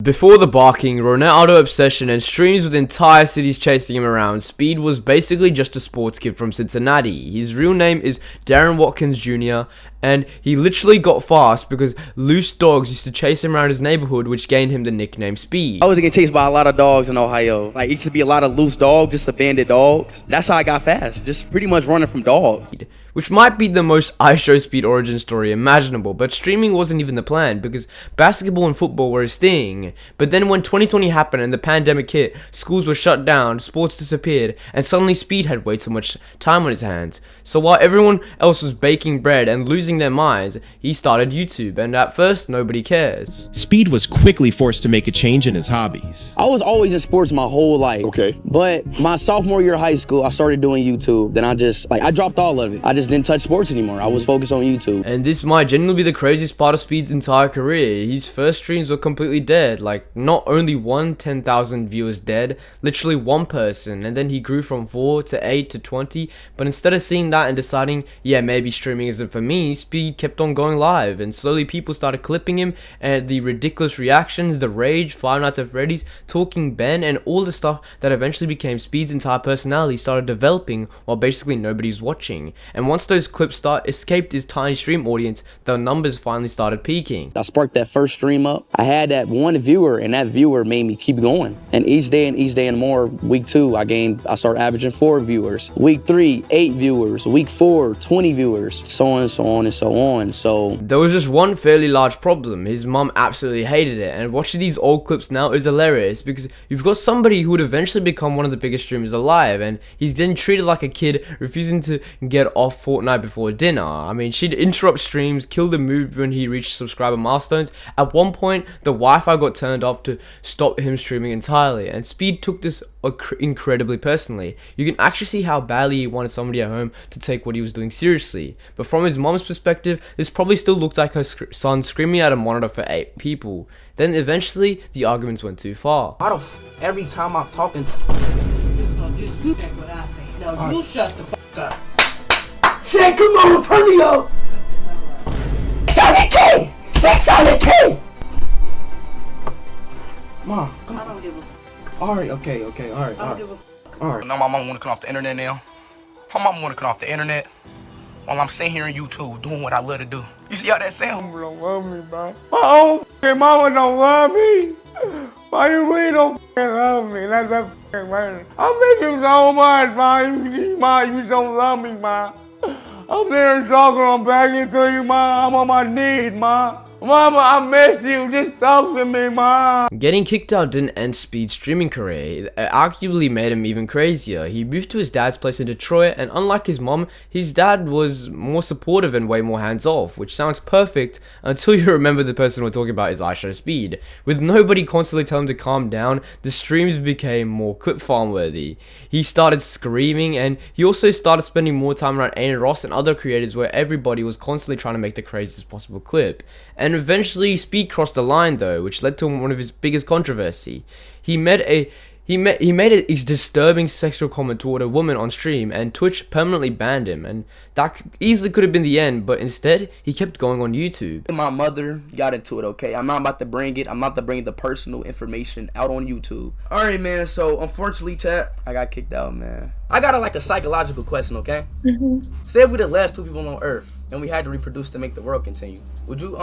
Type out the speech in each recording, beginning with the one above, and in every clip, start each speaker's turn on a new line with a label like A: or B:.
A: Before the barking, Ronaldo obsession, and streams with entire cities chasing him around, Speed was basically just a sports kid from Cincinnati. His real name is Darren Watkins Jr., and he literally got fast because loose dogs used to chase him around his neighborhood, which gained him the nickname Speed.
B: I was getting chased by a lot of dogs in Ohio. Like, it used to be a lot of loose dogs, just abandoned dogs. That's how I got fast, just pretty much running from dogs.
A: Which might be the most IShowSpeed origin story imaginable, but streaming wasn't even the plan because basketball and football were his thing. But then when 2020 happened and the pandemic hit, schools were shut down, sports disappeared, and suddenly Speed had way too much time on his hands. So while everyone else was baking bread and losing their minds, he started YouTube, and at first nobody cares.
C: Speed was quickly forced to make a change in his hobbies.
B: I was always in sports my whole life.
D: Okay.
B: But my sophomore year of high school, I started doing YouTube. Then I dropped all of it. I just didn't touch sports anymore. I was focused on YouTube.
A: And this might genuinely be the craziest part of Speed's entire career. His first streams were completely dead. Like, not only 10,000 viewers dead, literally one person. And then he grew from 4 to 8 to 20. But instead of seeing that and deciding, yeah, maybe streaming isn't for me, Speed kept on going live. And slowly people started clipping him. And the ridiculous reactions, the rage, Five Nights at Freddy's, Talking Ben, and all the stuff that eventually became Speed's entire personality started developing while basically nobody was watching. And once those clips escaped his tiny stream audience, the numbers finally started peaking.
B: I sparked that first stream up. I had that one viewer, and that viewer made me keep going. And each day and more, week 2, I started averaging 4 viewers. Week 3, 8 viewers. Week 4, 20 viewers. So on and so on and so on. So
A: there was just one fairly large problem. His mom absolutely hated it, and watching these old clips now is hilarious because you've got somebody who would eventually become one of the biggest streamers alive, and he's getting treated like a kid, refusing to get off Fortnite before dinner. I mean, she'd interrupt streams, kill the mood when he reached subscriber milestones. At one point, the Wi-Fi got turned off to stop him streaming entirely, and Speed took this incredibly personally. You can actually see how badly he wanted somebody at home to take what he was doing seriously. But from his mom's perspective, this probably still looked like her son screaming at a monitor for 8 people. Then eventually, the arguments went too far.
B: every time I'm talking
E: You just gonna disrespect what I say. No, you shut the fuck up.
B: Say, come on, turn me up. 600K! 600K! Mom, come on.
E: I don't give a fuck.
B: Alright, okay, alright,
E: I don't give a fuck.
B: alright.
F: Now my mama wanna cut off the internet now. My mama wanna cut off the internet while I'm sitting here on YouTube doing what I love to do. You see how that sound?
G: Don't love me, man. My own f***ing mama don't love me. Why you really don't f***ing love me? That's that f***ing man. I miss you so much, man. You don't love me, man. I'm there talking, I'm begging to you, man. I'm on my knees, man. Mama, I miss you. Just talk to me, man.
A: Getting kicked out didn't end Speed's streaming career. It arguably made him even crazier. He moved to his dad's place in Detroit, and unlike his mom, his dad was more supportive and way more hands-off, which sounds perfect until you remember the person we're talking about is IShowSpeed. With nobody constantly telling him to calm down, the streams became more clip farm worthy. He started screaming, and he also started spending more time around Aiden Ross and other creators where everybody was constantly trying to make the craziest possible clip. And eventually, Speed crossed the line though, which led to one of his biggest controversy. He made a disturbing sexual comment toward a woman on stream, and Twitch permanently banned him, and that easily could have been the end, but instead, he kept going on YouTube.
B: My mother got into it, okay? I'm not about to bring it. I'm not to bring the personal information out on YouTube. Alright, man, so unfortunately, chat, I got kicked out, man. I got a psychological question, okay? Say if we're the last 2 people on Earth, and we had to reproduce to make the world continue. Would you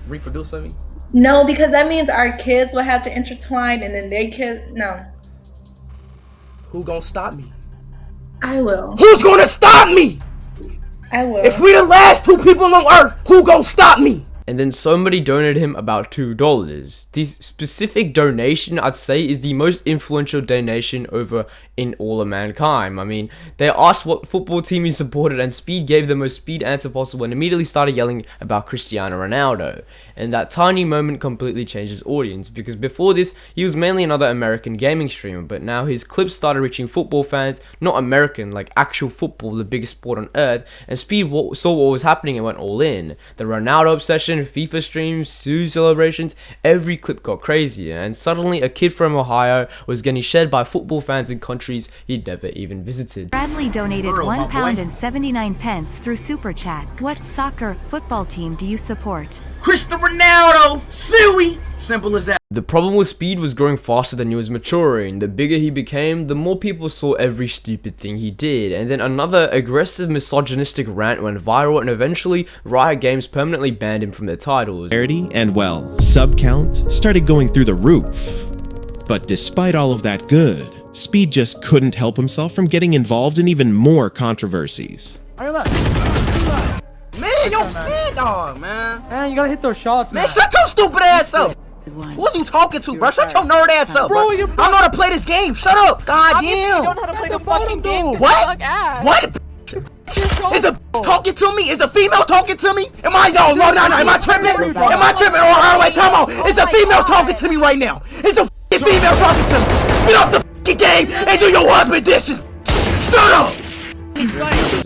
B: reproduce with me?
H: No, because that means our kids will have to intertwine, and then their kids, no.
B: Who gonna stop me?
H: I will.
B: Who's gonna stop me?
H: I will.
B: If we the last 2 people on Earth, who gonna stop me?
A: And then somebody donated him about $2. This specific donation, I'd say, is the most influential donation over in all of mankind. I mean, they asked what football team he supported, and Speed gave the most Speed answer possible and immediately started yelling about Cristiano Ronaldo. And that tiny moment completely changed his audience, because before this, he was mainly another American gaming streamer, but now his clips started reaching football fans, not American, like actual football, the biggest sport on earth, and Speed saw what was happening and went all in. The Ronaldo obsession, FIFA streams, Sue celebrations, every clip got crazier, and suddenly a kid from Ohio was getting shared by football fans in countries he'd never even visited.
I: Bradley donated £1.79 through Super Chat. What soccer football team do you support?
F: Cristiano Ronaldo, Suey. Simple as that.
A: The problem with Speed was growing faster than he was maturing. The bigger he became, the more people saw every stupid thing he did. And then another aggressive misogynistic rant went viral, and eventually Riot Games permanently banned him from their titles.
C: And well, sub count started going through the roof. But despite all of that good, Speed just couldn't help himself from getting involved in even more controversies.
B: Man, yo, man, dog, man.
D: Man, you gotta hit those shots, man.
B: Man, shut your stupid ass up. Who's you talking to, bro? Shut your nerd ass up, bro. I know how to play this game. Shut up. God damn.
I: You don't know how to play the fucking game.
B: What? What? Is a talking to me? Is a female talking to me? Am I? No. Am I tripping? Am I tripping? Oh, wait, time out. Is a female talking to me right now? Is a female talking to me? Get off the fucking game and do your husband dishes. Shut up.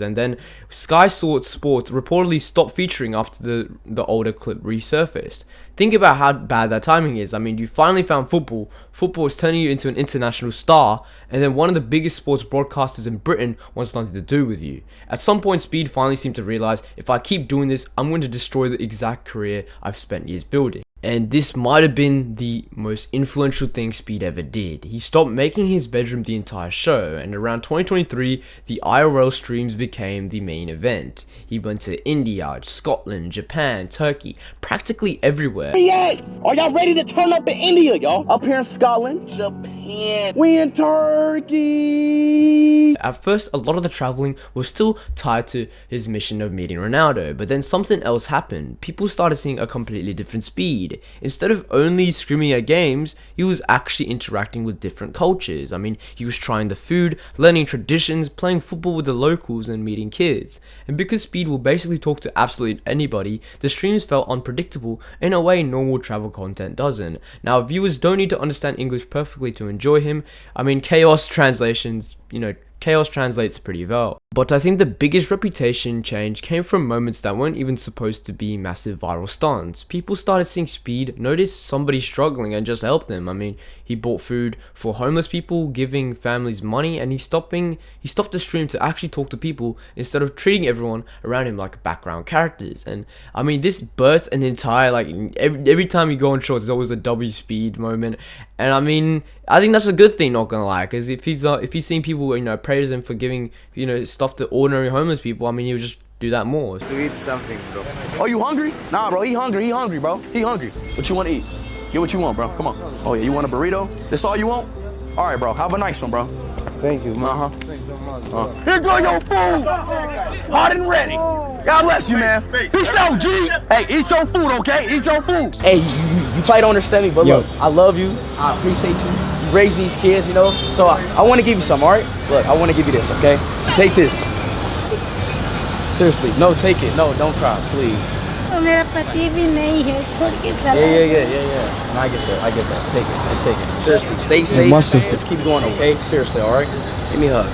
A: And then Sky Sword Sports reportedly stopped featuring after the older clip resurfaced. Think about how bad that timing is. I mean, you finally found football. Football is turning you into an international star, and then one of the biggest sports broadcasters in Britain wants nothing to do with you. At some point, Speed finally seemed to realize, if I keep doing this, I'm going to destroy the exact career I've spent years building. And this might have been the most influential thing Speed ever did. He stopped making his bedroom the entire show, and around 2023, the IRL streams became the main event. He went to India, Scotland, Japan, Turkey, practically everywhere.
B: Are y'all ready to turn up in India, y'all? Up here in Scotland, Japan, we in Turkey.
A: At first, a lot of the traveling was still tied to his mission of meeting Ronaldo, but then something else happened. People started seeing a completely different Speed. Instead of only screaming at games, he was actually interacting with different cultures. I mean, he was trying the food, learning traditions, playing football with the locals, and meeting kids. And because Speed will basically talk to absolutely anybody, the streams felt unpredictable in a way normal travel content doesn't. Now, viewers don't need to understand English perfectly to enjoy him. I mean, Chaos translations, Chaos translates pretty well. But I think the biggest reputation change came from moments that weren't even supposed to be massive viral stunts. People started seeing Speed, notice somebody struggling, and just help them. I mean, he bought food for homeless people, giving families money, and he stopped the stream to actually talk to people instead of treating everyone around him like background characters. And I mean, this birthed an entire, every time you go on shorts, there's always a W Speed moment. And I mean, I think that's a good thing, not gonna lie, because if he's seeing people, praise him for giving, stuff to ordinary homeless people, I mean, he would just do that more.
F: To eat something, bro.
B: Oh, you hungry? Nah, bro, he hungry, bro. He hungry. What you want to eat? Get what you want, bro. Come on. Oh, yeah, you want a burrito? That's all you want? All right, bro. Have a nice one, bro.
F: Thank you, man.
B: Here go your food. Hot and ready. God bless you, man. Peace out, G. Hey, eat your food, okay? Eat your food. Hey, you probably don't understand me, but look, I love you. I appreciate you. You raise these kids, So I want to give you some, all right? Look, I want to give you this, okay? Take this. Seriously, no, take it. No, don't cry, please.
I: मेरा पति भी नहीं है छोड़ के चला
B: Yeah. No, I get that. Take it. Let's take it. Seriously, stay safe. Just keep going, okay? Seriously, all right? Give me a hug.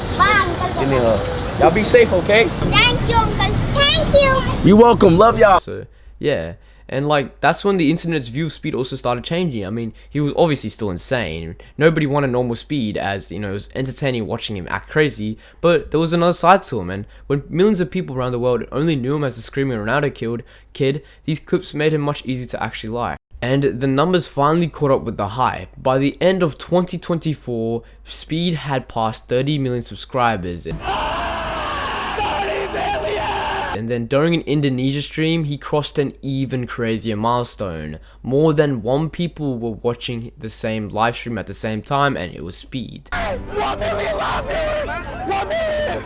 B: Give me a hug. Y'all be safe, okay?
I: Thank you, uncle. Thank you.
B: You're welcome. Love y'all.
A: So, yeah. And that's when the internet's view of Speed also started changing. I mean, he was obviously still insane. Nobody wanted normal Speed, as it was entertaining watching him act crazy, but there was another side to him. And when millions of people around the world only knew him as the screaming Ronaldo kid, these clips made him much easier to actually like. And the numbers finally caught up with the hype. By the end of 2024, Speed had passed 30 million subscribers. And then during an Indonesia stream, he crossed an even crazier milestone. More than 1 people were watching the same live stream at the same time, and it was Speed.
C: 1 million live viewers! 1 million!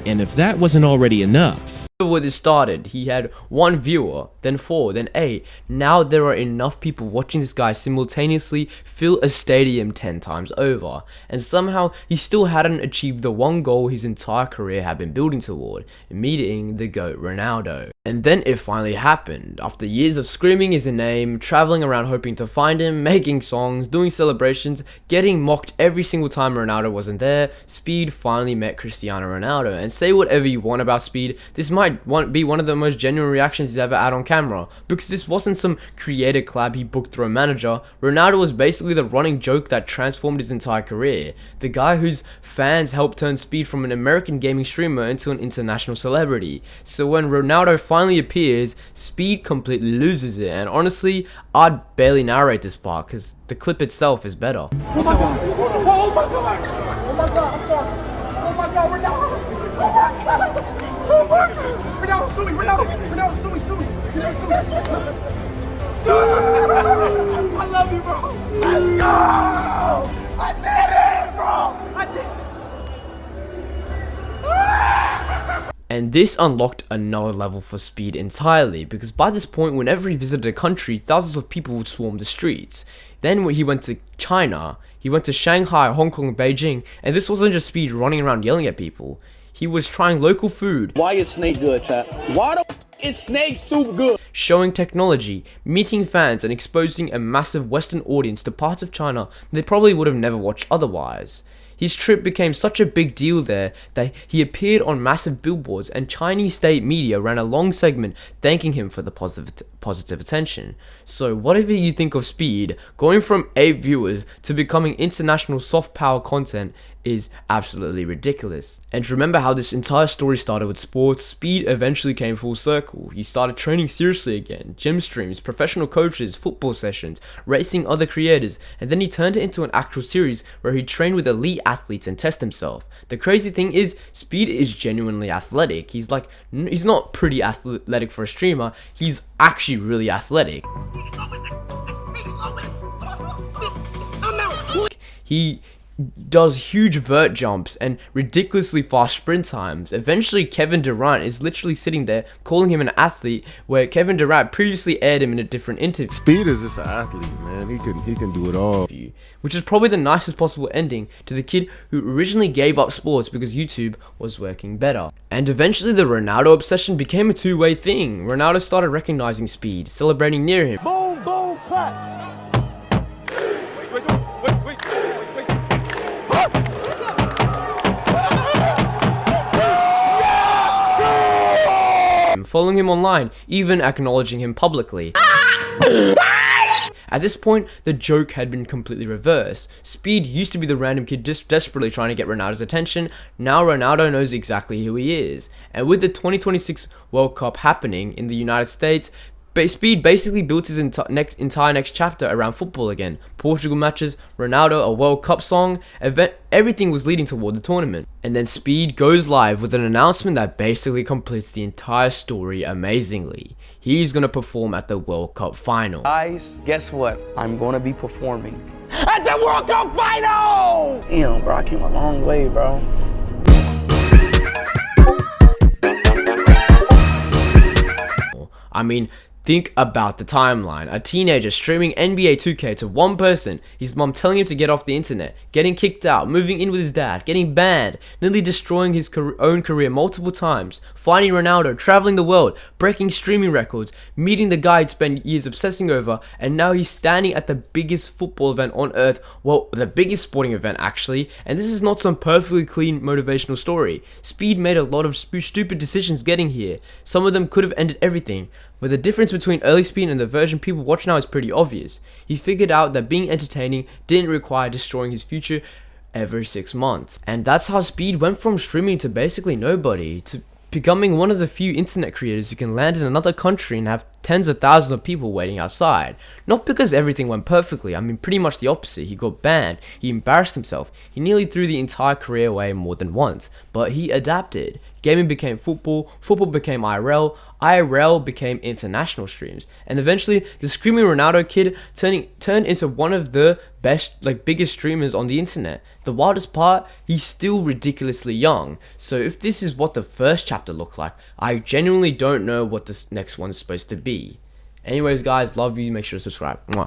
C: And if that wasn't already enough,
A: Where this started, he had 1 viewer, then 4, then 8. Now there are enough people watching this guy simultaneously fill a stadium 10 times over. And somehow he still hadn't achieved the one goal his entire career had been building toward, meeting the GOAT Ronaldo. And then it finally happened. After years of screaming his name, traveling around hoping to find him, making songs, doing celebrations, getting mocked every single time Ronaldo wasn't there, Speed finally met Cristiano Ronaldo. And say whatever you want about Speed, this might might be one of the most genuine reactions he's ever had on camera, because this wasn't some creator collab he booked through a manager. Ronaldo was basically the running joke that transformed his entire career. The guy whose fans helped turn Speed from an American gaming streamer into an international celebrity. So when Ronaldo finally appears, Speed completely loses it, and honestly, I'd barely narrate this part because the clip itself is better.
G: Oh my god! Oh my god! Oh my god! I'm sorry! Oh my god! Ronaldo! Oh my god! Oh my god! Ronaldo, sue me! Ronaldo, sue me! Sue me! I love you, bro! Let's go! I did it, bro! I did.
A: And this unlocked another level for Speed entirely, because by this point, whenever he visited a country, thousands of people would swarm the streets. Then when he went to China, he went to Shanghai, Hong Kong, Beijing, and this wasn't just Speed running around yelling at people. He was trying local food.
F: Why is snake good, chat? Why the is snake soup good?
A: Showing technology, meeting fans, and exposing a massive Western audience to parts of China they probably would have never watched otherwise. His trip became such a big deal there that he appeared on massive billboards, and Chinese state media ran a long segment thanking him for the positive attention. So whatever you think of Speed, going from 8 viewers to becoming international soft power content is absolutely ridiculous. And remember how this entire story started with sports. Speed eventually came full circle. He started training seriously again, gym streams, professional coaches, football sessions, racing other creators, and then he turned it into an actual series where he trained with elite athletes and test himself. The crazy thing is, Speed is genuinely athletic. He's not pretty athletic for a streamer, he's actually really athletic. He does huge vert jumps and ridiculously fast sprint times. Eventually, Kevin Durant is literally sitting there calling him an athlete, where Kevin Durant previously aired him in a different interview.
D: Speed is just an athlete, man. He can do it all.
A: Which is probably the nicest possible ending to the kid who originally gave up sports because YouTube was working better. And eventually the Ronaldo obsession became a two-way thing. Ronaldo started recognizing Speed, celebrating near him.
G: Boom, boom, clap!
A: Following him online, even acknowledging him publicly. At this point, the joke had been completely reversed. Speed used to be the random kid just desperately trying to get Ronaldo's attention. Now Ronaldo knows exactly who he is. And with the 2026 World Cup happening in the United States, Speed basically built his entire next chapter around football again. Portugal matches, Ronaldo, a World Cup song, everything was leading toward the tournament. And then Speed goes live with an announcement that basically completes the entire story amazingly. He's gonna perform at the World Cup final.
B: Guys, guess what? I'm gonna be performing at the World Cup final! Damn, bro, I came a long way, bro.
A: I mean, think about the timeline. A teenager streaming NBA 2K to one person, his mom telling him to get off the internet, getting kicked out, moving in with his dad, getting banned, nearly destroying his own career multiple times, finding Ronaldo, traveling the world, breaking streaming records, meeting the guy he'd spent years obsessing over, and now he's standing at the biggest football event on earth, well, the biggest sporting event actually, and this is not some perfectly clean motivational story. Speed made a lot of stupid decisions getting here. Some of them could have ended everything. But the difference between early Speed and the version people watch now is pretty obvious. He figured out that being entertaining didn't require destroying his future every 6 months. And that's how Speed went from streaming to basically nobody, to becoming one of the few internet creators who can land in another country and have tens of thousands of people waiting outside. Not because everything went perfectly, I mean pretty much the opposite. He got banned, he embarrassed himself, he nearly threw the entire career away more than once, but he adapted. Gaming became football, football became IRL, IRL became international streams, and eventually the screaming Ronaldo kid turned into one of the best, biggest streamers on the internet. The wildest part, he's still ridiculously young, so if this is what the first chapter looked like, I genuinely don't know what this next one is supposed to be. Anyways guys, love you, make sure to subscribe. Mwah.